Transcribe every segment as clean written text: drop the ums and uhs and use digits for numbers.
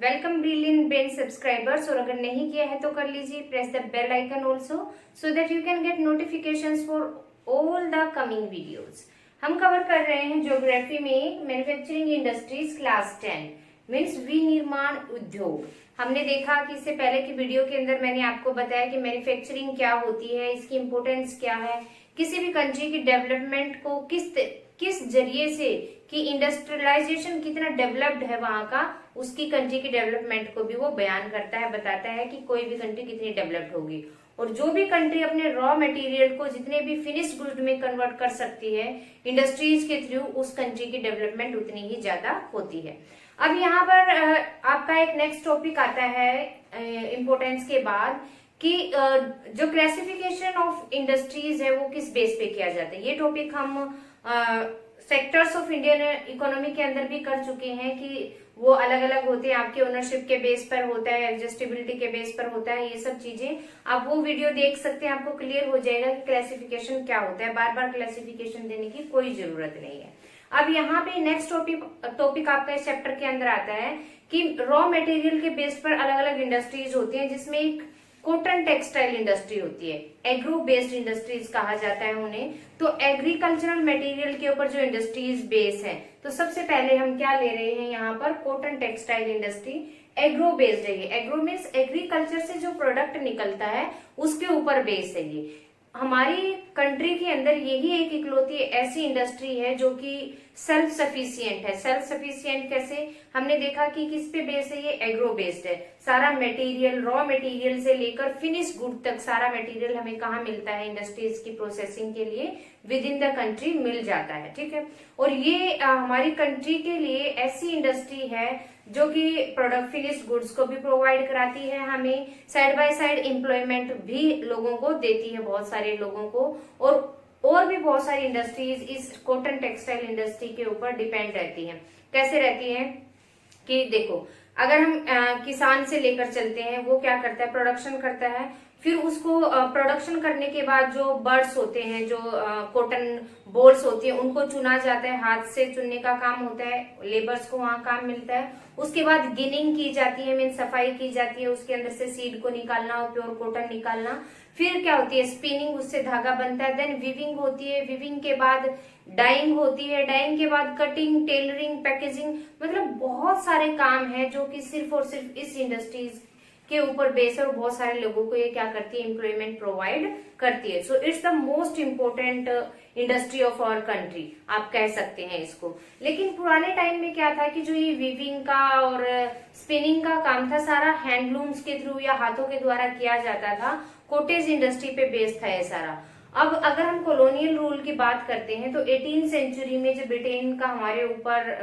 Welcome brilliant brain subscribers. और अगर नहीं किया है तो कर लीजिए, press the bell icon also so that you can get notifications for all the coming videos. हम कवर कर रहे हैं ज्योग्राफी में मैन्युफैक्चरिंग इंडस्ट्रीज क्लास 10 मीन्स विनिर्माण उद्योग। हमने देखा कि इससे पहले की वीडियो के अंदर मैंने आपको बताया कि मैन्युफैक्चरिंग क्या होती है, इसकी इम्पोर्टेंस क्या है, किसी भी कंट्री की डेवलपमेंट को किस जरिए से कि इंडस्ट्रियलाइजेशन कितना डेवलप्ड है वहां का, उसकी कंट्री की डेवलपमेंट को भी वो बयान करता है, बताता है कि कोई भी कंट्री कितनी डेवलप्ड होगी। और जो भी कंट्री अपने रॉ मटेरियल को जितने भी फिनिश गुड में कन्वर्ट कर सकती है इंडस्ट्रीज के थ्रू, उस कंट्री की डेवलपमेंट उतनी ही ज्यादा होती है। अब यहाँ पर आपका एक नेक्स्ट टॉपिक आता है इम्पोर्टेंस के बाद कि जो क्लासिफिकेशन ऑफ इंडस्ट्रीज है वो किस बेस पे किया जाता है। ये टॉपिक हम सेक्टर्स ऑफ इंडियन इकोनॉमी के अंदर भी कर चुके हैं कि वो अलग अलग होते हैं, आपके ओनरशिप के बेस पर होता है, एडजस्टेबिलिटी के बेस पर होता है, ये सब चीजें आप वो वीडियो देख सकते हैं, आपको क्लियर हो जाएगा कि क्लासिफिकेशन क्या होता है। बार बार क्लासिफिकेशन देने की कोई जरूरत नहीं है। अब यहाँ पे नेक्स्ट टॉपिक आपका इस चैप्टर के अंदर आता है कि रॉ मटेरियल के बेस पर अलग अलग इंडस्ट्रीज होती हैं, जिसमें एक कॉटन टेक्सटाइल इंडस्ट्री होती है, एग्रो बेस्ड इंडस्ट्रीज कहा जाता है उन्हें। तो एग्रीकल्चरल मटेरियल के ऊपर जो इंडस्ट्रीज बेस है, तो सबसे पहले हम क्या ले रहे हैं यहाँ पर, cotton textile industry agro based है। ये एग्रो मीन्स एग्रीकल्चर से जो प्रोडक्ट निकलता है उसके ऊपर बेस है। ये हमारी कंट्री के अंदर यही एक इकलौती ऐसी इंडस्ट्री है जो कि सेल्फ सफिशिएंट है। सेल्फ सफिशिएंट कैसे, हमने देखा कि किस पे बेस है, ये एग्रो बेस्ड है। सारा मटेरियल, रॉ मटेरियल से लेकर फिनिश गुड तक सारा मटेरियल हमें कहाँ मिलता है, इंडस्ट्रीज की प्रोसेसिंग के लिए विद इन द कंट्री मिल जाता है। ठीक है, और ये हमारी कंट्री के लिए ऐसी इंडस्ट्री है जो कि प्रोडक्ट फिनिश गुड्स को भी प्रोवाइड कराती है, हमें साइड बाय साइड एम्प्लॉयमेंट भी लोगों को देती है, बहुत सारे लोगों को। और भी बहुत सारी इंडस्ट्रीज इस कॉटन टेक्सटाइल इंडस्ट्री के ऊपर डिपेंड रहती हैं। कैसे रहती हैं कि देखो, अगर हम किसान से लेकर चलते हैं, वो क्या करता है, प्रोडक्शन करता है, फिर उसको प्रोडक्शन करने के बाद जो बर्ड्स होते हैं, जो कॉटन बोल्स होती है, उनको चुना जाता है, हाथ से चुनने का काम होता है, लेबर्स को वहां काम मिलता है। उसके बाद गिनिंग की जाती है, मीन सफाई की जाती है, उसके अंदर से सीड को निकालना और प्योर कॉटन निकालना। फिर क्या होती है, स्पिनिंग, उससे धागा बनता है। देन वीविंग होती है, वीविंग के बाद डाइंग होती है, डाइंग के बाद कटिंग, टेलरिंग, पैकेजिंग, मतलब बहुत सारे काम है जो कि सिर्फ और सिर्फ इस इंडस्ट्रीज के ऊपर बेस है और बहुत सारे लोगों को ये क्या करती है, एम्प्लॉयमेंट प्रोवाइड करती है। So it's the most important industry of our country, आप कह सकते हैं इसको। लेकिन पुराने टाइम में क्या था कि जो ये वीविंग का और स्पिनिंग का काम था, सारा हैंडलूम्स के थ्रू या हाथों के द्वारा किया जाता था, कॉटेज इंडस्ट्री पे बेस था ये सारा। अब अगर हम कॉलोनियल रूल की बात करते हैं तो 18वीं सेंचुरी में जब ब्रिटेन का हमारे ऊपर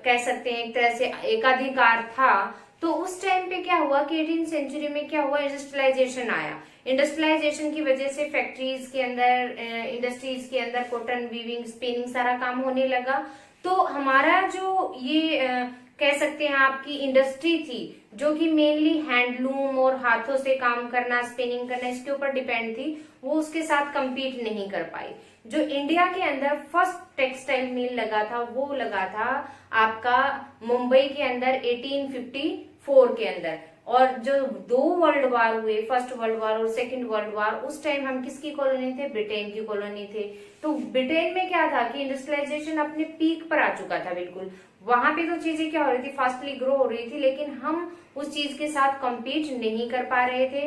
कह सकते हैं एक तरह से एकाधिकार था, तो उस टाइम पे क्या हुआ कि 18वीं सेंचुरी में क्या हुआ, इंडस्ट्रियलाइजेशन आया। इंडस्ट्रियलाइजेशन की वजह से फैक्ट्रीज के अंदर, इंडस्ट्रीज के अंदर कॉटन वीविंग, स्पिनिंग सारा काम होने लगा। तो हमारा जो ये कह सकते हैं आपकी इंडस्ट्री थी, जो कि मेनली हैंडलूम और हाथों से काम करना, स्पिनिंग करना, इसके ऊपर डिपेंड थी, वो उसके साथ compete नहीं कर पाई। जो इंडिया के अंदर फर्स्ट टेक्सटाइल मिल लगा था, वो लगा था आपका मुंबई के अंदर 1854 के अंदर। और जो दो वर्ल्ड वार हुए, फर्स्ट वर्ल्ड वार और सेकंड वर्ल्ड वार, उस टाइम हम किसकी कॉलोनी थे, ब्रिटेन की कॉलोनी थे। तो ब्रिटेन में क्या था कि इंडस्ट्रियलाइजेशन अपने पीक पर आ चुका था बिल्कुल, वहां पे तो चीजें क्या हो रही थी, फास्टली ग्रो हो रही थी, लेकिन हम उस चीज के साथ कम्पीट नहीं कर पा रहे थे।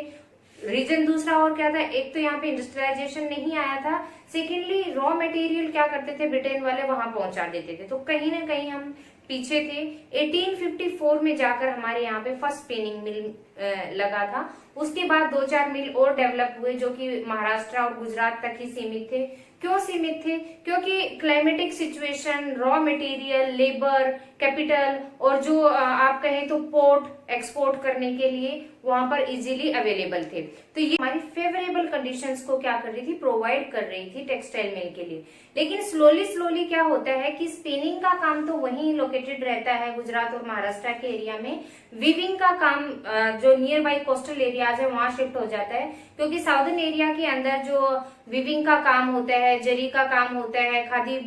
रीजन दूसरा और क्या था, एक तो यहाँ पे इंडस्ट्रियलाइजेशन नहीं आया था, सेकेंडली रॉ मटेरियल क्या करते थे ब्रिटेन वाले, वहां पहुंचा देते थे, तो कहीं ना कहीं हम पीछे थे। 1854 में जाकर हमारे यहाँ पे फर्स्ट स्पिनिंग मिल लगा था। उसके बाद 2-4 मिल और डेवलप हुए जो कि महाराष्ट्र और गुजरात तक ही सीमित थे। क्यों सीमित थे, क्योंकि climatic situation, raw material, labour, capital और जो आप कहें तो पोर्ट एक्सपोर्ट करने के लिए वहां पर इजीली अवेलेबल थे। तो ये हमारी फेवरेबल कंडीशंस को क्या कर रही थी, प्रोवाइड कर रही थी टेक्सटाइल मिल के लिए। लेकिन स्लोली क्या होता है कि स्पिनिंग का काम तो वहीं लोकेटेड रहता है गुजरात और महाराष्ट्र के एरिया में, वीविंग का काम जो नियर बाई कोस्टल एरियाज है वहां शिफ्ट हो जाता है, क्योंकि साउदर्न एरिया के अंदर जो वीविंग का काम होता है, जरी का काम होता है, खादी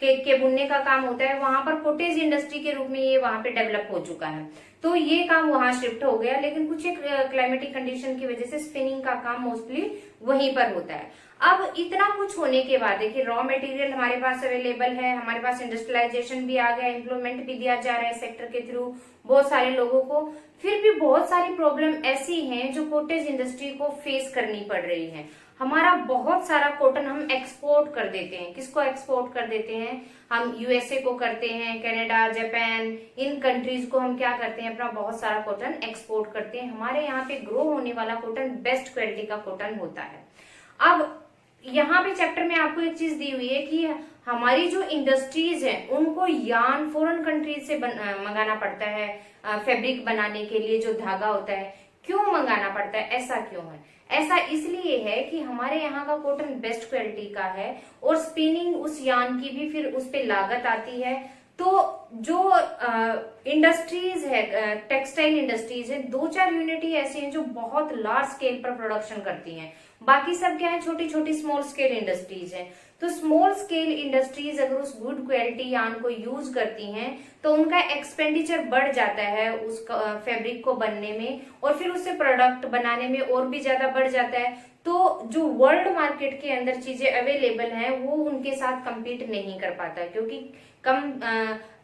के बुनने का काम होता है, वहां पर कॉटेज इंडस्ट्री के रूप में ये वहां पे डेवलप हो चुका है, तो ये काम वहां शिफ्ट हो गया। लेकिन कुछ एक क्लाइमेटिक कंडीशन की वजह से स्पिनिंग का काम मोस्टली वहीं पर होता है। अब इतना कुछ होने के बाद देखिए रॉ मटेरियल हमारे पास अवेलेबल है, हमारे पास इंडस्ट्रियलाइजेशन भी आ गया, एम्प्लॉयमेंट भी दिया जा रहा है सेक्टर के थ्रू बहुत सारे लोगों को, फिर भी बहुत सारी प्रॉब्लम ऐसी हैं जो कॉटेज इंडस्ट्री को फेस करनी पड़ रही है। हमारा बहुत सारा कॉटन हम एक्सपोर्ट कर देते हैं, किसको एक्सपोर्ट कर देते हैं, हम यूएसए को करते हैं, कनाडा, जापान, इन कंट्रीज को हम क्या करते हैं, अपना बहुत सारा कॉटन एक्सपोर्ट करते हैं। हमारे यहाँ पे ग्रो होने वाला कॉटन बेस्ट क्वालिटी का कॉटन होता है। अब यहाँ पे चैप्टर में आपको एक चीज दी हुई है कि हमारी जो इंडस्ट्रीज है उनको यार्न फॉरेन कंट्रीज से मंगाना पड़ता है, फैब्रिक बनाने के लिए जो धागा होता है। क्यों मंगाना पड़ता है, ऐसा क्यों है? ऐसा इसलिए है कि हमारे यहाँ का कॉटन बेस्ट क्वालिटी का है और स्पिनिंग उस यार्न की भी फिर उस पे लागत आती है। तो जो इंडस्ट्रीज है, टेक्सटाइल इंडस्ट्रीज है, 2-4 यूनिट ही ऐसी हैं जो बहुत लार्ज स्केल पर प्रोडक्शन करती हैं, बाकी सब क्या है, छोटी छोटी स्मॉल स्केल इंडस्ट्रीज हैं। तो स्मॉल स्केल इंडस्ट्रीज अगर उस गुड क्वालिटी यार्न को यूज करती हैं तो उनका एक्सपेंडिचर बढ़ जाता है उस फैब्रिक को बनने में, और फिर उससे प्रोडक्ट बनाने में और भी ज्यादा बढ़ जाता है। तो जो वर्ल्ड मार्केट के अंदर चीजें अवेलेबल हैं वो उनके साथ compete नहीं कर पाता, क्योंकि कम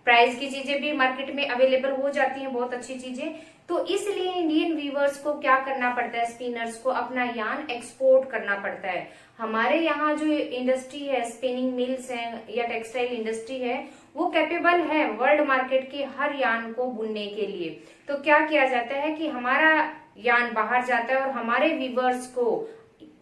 प्राइस की चीजें भी मार्केट में अवेलेबल हो जाती हैं, बहुत अच्छी चीजें। तो इसलिए इंडियन वीवर्स को क्या करना पड़ता है, स्पिनर्स को अपना यार्न एक्सपोर्ट करना पड़ता है। हमारे यहाँ जो इंडस्ट्री है, स्पिनिंग मिल्स हैं या टेक्सटाइल इंडस्ट्री है, वो कैपेबल है वर्ल्ड मार्केट के हर यार्न को बुनने के लिए। तो क्या किया जाता है कि हमारा यार्न बाहर जाता है और हमारे वीवर्स को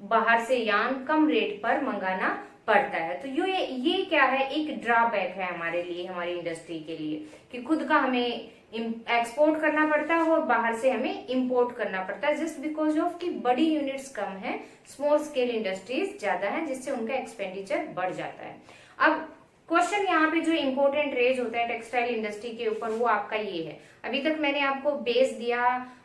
बाहर से यार्न कम रेट पर मंगाना पड़ता है। तो ये क्या है, एक ड्रॉबैक है हमारे लिए, हमारी इंडस्ट्री के लिए, कि खुद का हमें एक्सपोर्ट करना पड़ता है और बाहर से हमें इंपोर्ट करना पड़ता है, जस्ट बिकॉज ऑफ कि बड़ी यूनिट्स कम है, स्मॉल स्केल इंडस्ट्रीज ज्यादा है, जिससे उनका एक्सपेंडिचर बढ़ जाता है। अब क्वेश्चन यहाँ पे जो इम्पोर्टेंट रेज होता है टेक्सटाइल इंडस्ट्री के ऊपर वो आपका ये है। अभी तक मैंने आपको बेस दिया,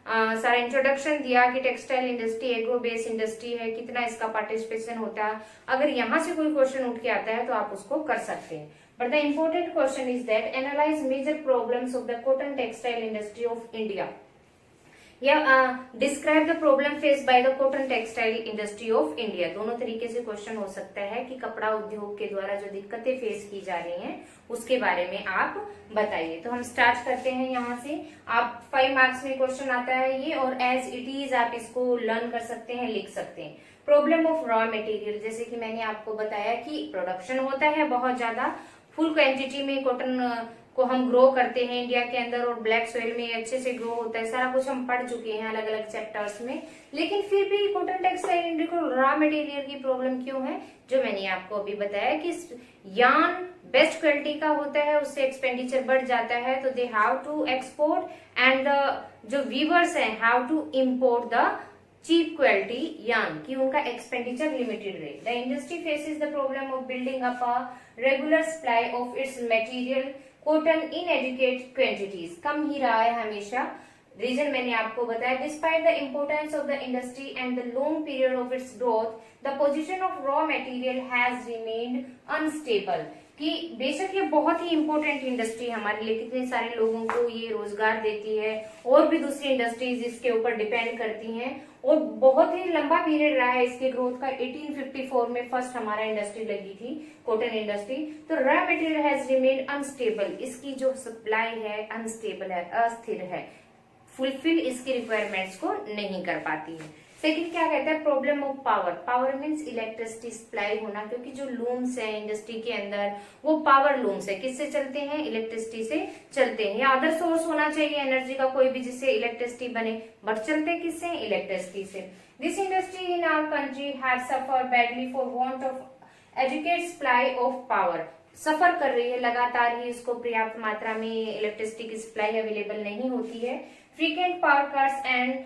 सारा इंट्रोडक्शन दिया कि textile industry agro base industry है, कितना इसका पार्टिसिपेशन होता है। अगर यहाँ से कोई क्वेश्चन उठ के आता है तो आप उसको कर सकते हैं। But the important question is that analyse major problems of the cotton textile industry of India, या describe the problem face by the cotton textile industry of India. दोनों तरीके से क्वेश्चन हो सकता है कि कपड़ा उद्योग के द्वारा जो दिक्कतें फेस की जा रही हैं उसके बारे में आप बताइए। तो हम स्टार्ट करते हैं यहाँ से। आप 5 मार्क्स में क्वेश्चन आता है ये, और एज इट इज आप इसको लर्न कर सकते हैं, लिख सकते हैं। प्रॉब्लम ऑफ रॉ मटेरियल, जैसे कि मैंने आपको बताया कि प्रोडक्शन होता है बहुत ज्यादा, फुल क्वांटिटी में कॉटन को हम ग्रो करते हैं इंडिया के अंदर, और ब्लैक सॉइल में अच्छे से ग्रो होता है, सारा कुछ हम पढ़ चुके हैं अलग अलग चैप्टर्स में। लेकिन फिर भी कॉटन टेक्सटाइल इंडस्ट्री को रॉ मटेरियल की प्रॉब्लम क्यों है, जो मैंने आपको अभी बताया कि यार्न बेस्ट क्वालिटी का होता है, उससे एक्सपेंडिचर बढ़ जाता है, तो they have to export, and जो वीवर्स हैं have to import the cheap quality yarn, कि उनका एक्सपेंडिचर लिमिटेड रहे। The industry faces the problem of building up a regular supply of its material cotton in adequate quantities, कम ही रहा है हमेशा। रीजन मैंने आपको बताया, despite the importance of the industry and the long period of its growth, the position of raw material has remained unstable, कि बेशक ये बहुत ही इंपॉर्टेंट इंडस्ट्री है हमारे लिए, कितने सारे लोगों को ये रोजगार देती है, और भी दूसरी इंडस्ट्रीज इसके ऊपर डिपेंड करती हैं, और बहुत ही लंबा पीरियड रहा है इसके ग्रोथ का। 1854 में फर्स्ट हमारा इंडस्ट्री लगी थी, कॉटन इंडस्ट्री। तो raw material has remained unstable, इसकी जो सप्लाई है अनस्टेबल है, अस्थिर है, फुलफिल इसकी रिक्वायरमेंट्स को नहीं कर पाती है। सेकंड क्या कहता है, problem of power. Power means electricity supply होना, क्योंकि जो लूम्स है इंडस्ट्री के अंदर वो पावर लूम्स है, किससे चलते हैं, इलेक्ट्रिसिटी से चलते हैं, या अदर सोर्स होना चाहिए एनर्जी का कोई भी जिससे इलेक्ट्रिसिटी बने, बट चलते किससे, इलेक्ट्रिसिटी से। This industry in our country had suffer badly for want of adequate supply of power, suffer कर रही है लगातार ही, इसको पर्याप्त मात्रा में इलेक्ट्रिसिटी की सप्लाई अवेलेबल नहीं होती है। Frequent power cuts and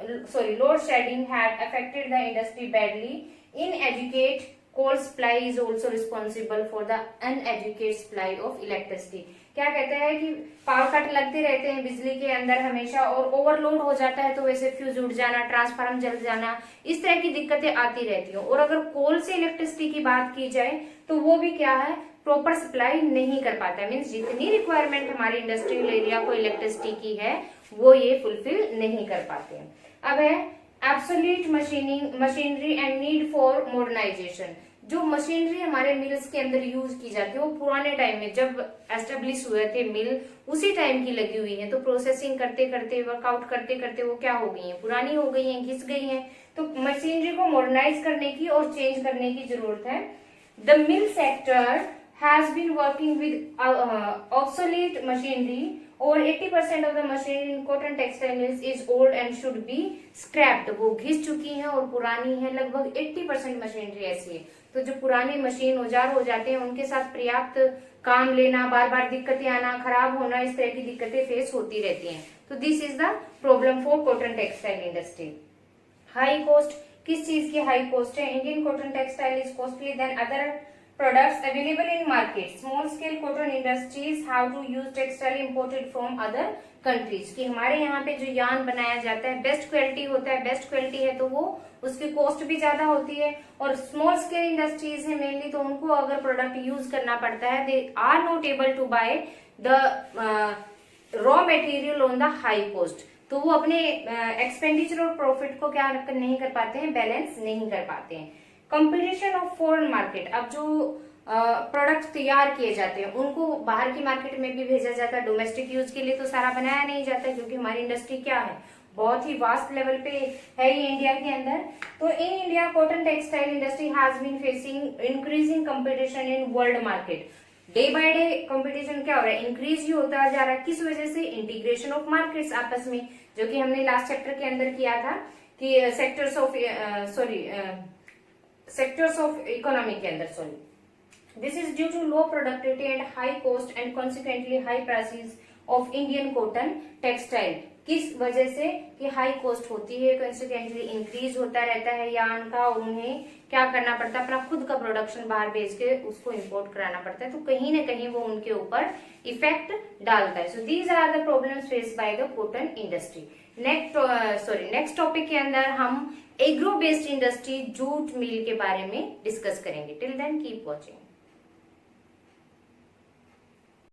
load shedding had affected the industry badly. Inadequate coal supply is also responsible for the uneducated supply of electricity. क्या कहते हैं कि पावर कट लगते रहते हैं बिजली के अंदर हमेशा, और ओवरलोड हो जाता है तो वैसे फ्यूज उड़ जाना, ट्रांसफार्मर जल जाना, इस तरह की दिक्कतें आती रहती हैं। और अगर कोल से इलेक्ट्रिसिटी की बात की जाए तो वो भी क्या है, प्रॉपर सप्लाई नहीं कर पाता है। मीन्स जितनी रिक्वायरमेंट हमारे इंडस्ट्रियल एरिया को इलेक्ट्रिसिटी की है वो ये फुलफिल नहीं कर पाते हैं। अब है absolute machinery and need for modernisation. जो मशीनरी हमारे मिल्स के अंदर यूज की जाती है वो पुराने टाइम में जब एस्टेब्लिश हुए थे मिल उसी टाइम की लगी हुई है, तो प्रोसेसिंग करते करते वर्कआउट करते करते वो क्या हो गई है, पुरानी हो गई है, घिस गई है। तो मशीनरी को मॉडर्नाइज करने की और चेंज करने की जरूरत है। The mill sector has been working with obsolete machinery. Over 80% of the machinery in cotton textile mills is old and should be scrapped. वो घिस चुकी हैं और पुरानी है। लगभग 80% मशीनरी ऐसी है। तो जो पुरानी मशीन औजार हो जाते हैं उनके साथ पर्याप्त काम लेना, बार बार दिक्कतें आना, खराब होना, इस तरह की दिक्कतें फेस होती रहती हैं। तो this is the problem for cotton textile industry. High cost, किस चीज की हाई कॉस्ट है? Indian cotton textile is costly than other products available in market. Small scale cotton industries have to use textile imported from other countries. कि हमारे यहाँ पे जो yarn बनाया जाता है बेस्ट क्वालिटी होता है, बेस्ट क्वालिटी है तो वो उसकी कॉस्ट भी ज्यादा होती है। और स्मॉल स्केल इंडस्ट्रीज है मेनली, तो उनको अगर प्रोडक्ट यूज करना पड़ता है, they are not able to buy the raw material on the high cost. तो वो अपने एक्सपेंडिचर और प्रॉफिट को क्या नहीं कर पाते हैं, बैलेंस नहीं कर पाते हैं। कंपटीशन ऑफ फॉरेन मार्केट, अब जो प्रोडक्ट तैयार किए जाते हैं उनको बाहर की मार्केट में भी भेजा जाता है। डोमेस्टिक यूज के लिए तो सारा बनाया नहीं जाता, क्योंकि हमारी इंडस्ट्री क्या है, बहुत ही वास्ट लेवल पे है ये इंडिया के अंदर। तो in India cotton textile industry has been facing increasing competition in world market. Day by day competition क्या हो रहा है, इंक्रीज ही होता जा रहा है। किस वजह से? इंटीग्रेशन ऑफ मार्केट्स आपस में, जो कि हमने लास्ट चैप्टर के अंदर किया था कि सेक्टर्स ऑफ इकोनॉमी के अंदर, sorry. This is due to low productivity and high cost and consequently high prices of Indian cotton textile. किस वजह से? कि हाई कॉस्ट होती है, कॉन्सिक्वेंटली इंक्रीज होता रहता है यार्न का, और उन्हें क्या करना पड़ता है, अपना खुद का प्रोडक्शन बाहर भेज के उसको इंपोर्ट कराना पड़ता है। तो कहीं ना कहीं वो उनके ऊपर इफेक्ट डालता है। So these are the problems faced by the cotton industry. Next topic के अंदर हम agro based industry, jute mill के बारे में डिस्कस करेंगे। Till then keep watching.